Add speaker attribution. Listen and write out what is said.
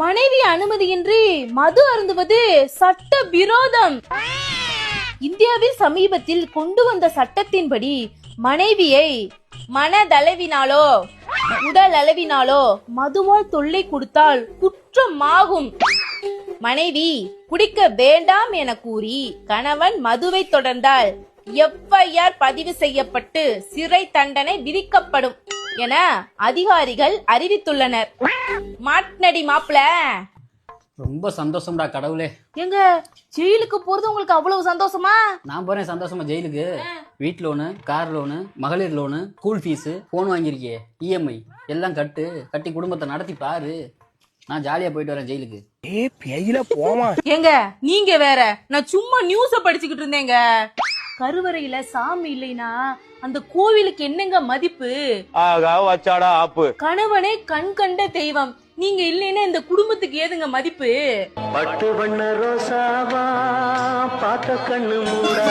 Speaker 1: மனைவி அனுமதியின்றி மது அருந்துவது சட்ட விரோதம். இந்தியாவில் சமீபத்தில் கொண்டு வந்த சட்டத்தின்படி மனைவியை மனதளவினாலோ உடல் அளவினாலோ மதுவால் தொல்லை கொடுத்தால் குற்றமாகும். மனைவி குடிக்க வேண்டாம் என கூறி கணவன் மதுவை தொடர்ந்தால் எஃப்ஐஆர் பதிவு செய்யப்பட்டு சிறை தண்டனை விதிக்கப்படும் என அதிகாரிகள் அறிவித்துள்ளனர். மாட்னடி மாப்ள,
Speaker 2: ரொம்ப சந்தோஷம்டா கடவுளே.
Speaker 1: எங்க ஜெயிலுக்கு போறது உங்களுக்கு அவ்வளவு சந்தோஷமா?
Speaker 2: நான் போறேன் சந்தோஷமா ஜெயிலுக்கு. வீட்டு லோனு, கார் லோனு, மகளிர் லோனு, ஸ்கூல் ஃபீஸு, போன் வாங்கியிருக்கே, இஎம்ஐ எல்லாம் கட்டி குடும்பத்தை நடத்தி பாரு. நான் ஜாலியா போயிட்டு வரேன் ஜெயிலுக்கு.
Speaker 1: ஏங்க நீங்க வேற, நான் சும்மா நியூஸ படிச்சுக்கிட்டு இருந்தேங்க. கருவறையில சாமி இல்லைனா அந்த கோவிலுக்கு என்னங்க மதிப்பு? கணவனே கண் கண்ட தெய்வம், நீங்க இல்லைன்னா இந்த குடும்பத்துக்கு ஏதுங்க மதிப்பு?
Speaker 3: பட்டு வண்ண ரோசாவா பார்த்த கண்ணு மூடா